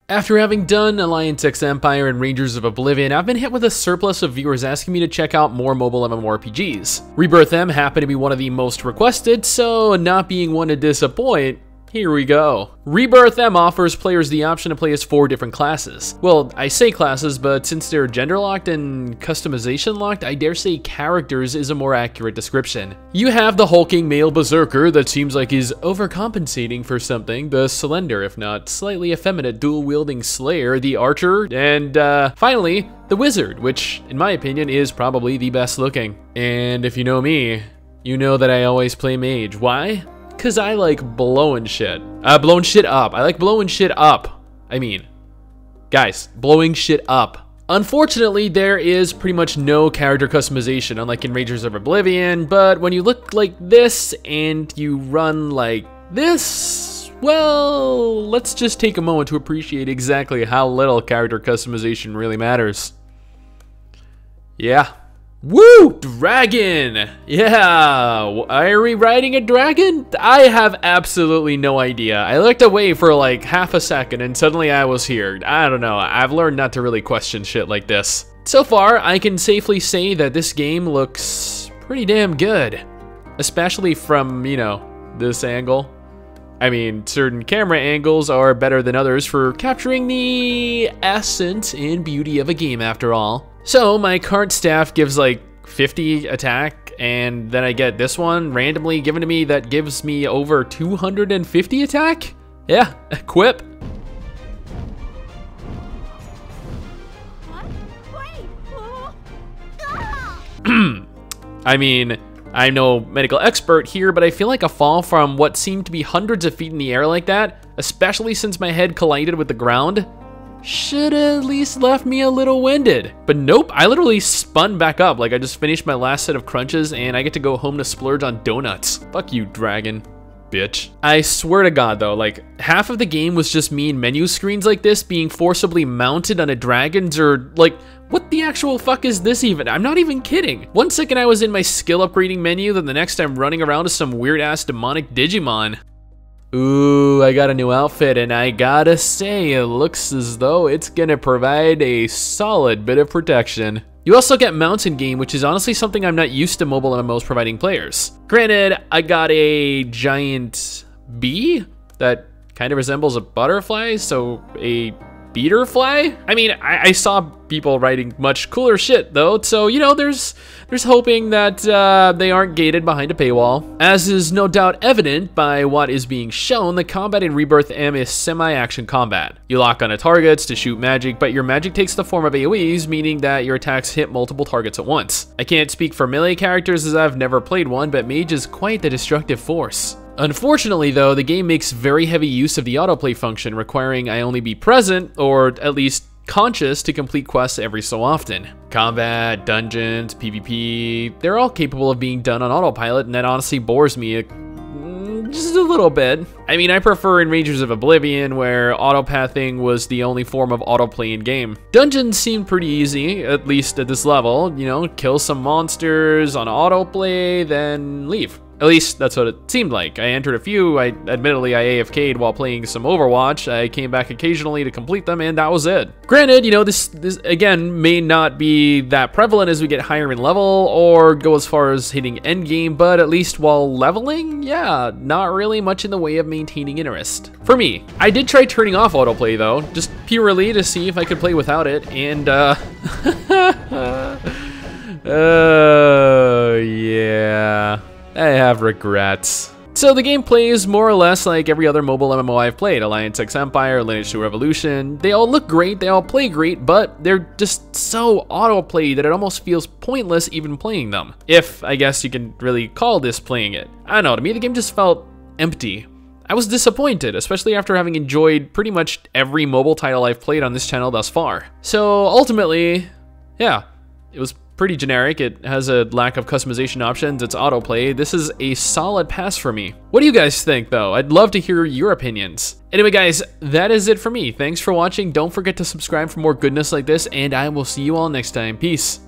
After having done Lineage II Empire and Rangers of Oblivion, I've been hit with a surplus of viewers asking me to check out more mobile MMORPGs. RebirthM happened to be one of the most requested, so not being one to disappoint, here we go. RebirthM offers players the option to play as 4 different classes. Well, I say classes, but since they're gender locked and customization locked, I dare say characters is a more accurate description. You have the hulking male berserker that seems like he's overcompensating for something, the slender, if not slightly effeminate dual-wielding slayer, the archer, and finally, the wizard, which in my opinion is probably the best looking. And if you know me, you know that I always play mage. Why? Cause I like blowing shit. Blowing shit up. I like blowing shit up. I mean, guys, blowing shit up. Unfortunately, there is pretty much no character customization, unlike in Rangers of Oblivion, but when you look like this and you run like this, well, let's just take a moment to appreciate exactly how little character customization really matters. Yeah. Woo! Dragon! Yeah! Are we riding a dragon? I have absolutely no idea. I looked away for like half a second and suddenly I was here. I don't know. I've learned not to really question shit like this. So far, I can safely say that this game looks pretty damn good. Especially from, you know, this angle. I mean, certain camera angles are better than others for capturing the essence and beauty of a game after all. So my current staff gives like 50 attack, and then I get this one randomly given to me that gives me over 250 attack? Yeah, equip. I mean, I'm no medical expert here, but I feel like a fall from what seemed to be hundreds of feet in the air like that, especially since my head collided with the ground, should have at least left me a little winded. But nope, I literally spun back up like I just finished my last set of crunches and I get to go home to splurge on donuts. Fuck you, dragon. Bitch. I swear to God though, like half of the game was just me in menu screens like this being forcibly mounted on a dragon's, or like, what the actual fuck is this even? I'm not even kidding. One second I was in my skill upgrading menu, then the next I'm running around as some weird ass demonic Digimon. Ooh, I got a new outfit and I gotta say, it looks as though it's gonna provide a solid bit of protection. You also get mounts in game, which is honestly something I'm not used to mobile MMOs providing players. Granted, I got a giant bee that kind of resembles a butterfly, so a beaterfly? I mean, I saw people writing much cooler shit though, so you know, there's hoping that they aren't gated behind a paywall. As is no doubt evident by what is being shown, the combat in RebirthM is semi-action combat. You lock onto targets to shoot magic, but your magic takes the form of AoEs, meaning that your attacks hit multiple targets at once. I can't speak for melee characters as I've never played one, but mage is quite the destructive force. Unfortunately though, the game makes very heavy use of the autoplay function, requiring I only be present, or at least conscious, to complete quests every so often. Combat, dungeons, PvP, they're all capable of being done on autopilot, and that honestly bores me just a little bit. I mean, I prefer in Rangers of Oblivion, where autopathing was the only form of autoplay in game. Dungeons seem pretty easy, at least at this level. You know, kill some monsters on autoplay, then leave. At least that's what it seemed like. I entered a few, admittedly I AFK'd while playing some Overwatch. I came back occasionally to complete them, and that was it. Granted, you know, this again may not be that prevalent as we get higher in level or go as far as hitting endgame, but at least while leveling, yeah, not really much in the way of maintaining interest. For me, I did try turning off autoplay though, just purely to see if I could play without it, and yeah. I have regrets. So the game plays more or less like every other mobile MMO I've played. Lineage II Empire, Lineage II Revolution. They all look great, they all play great, but they're just so autoplay that it almost feels pointless even playing them. If, I guess you can really call this playing it. I don't know, to me the game just felt empty. I was disappointed, especially after having enjoyed pretty much every mobile title I've played on this channel thus far. So ultimately, yeah, it was pretty generic. It has a lack of customization options, it's autoplay. This is a solid pass for me. What do you guys think though? I'd love to hear your opinions. Anyway guys, that is it for me. Thanks for watching. Don't forget to subscribe for more goodness like this, and I will see you all next time. Peace.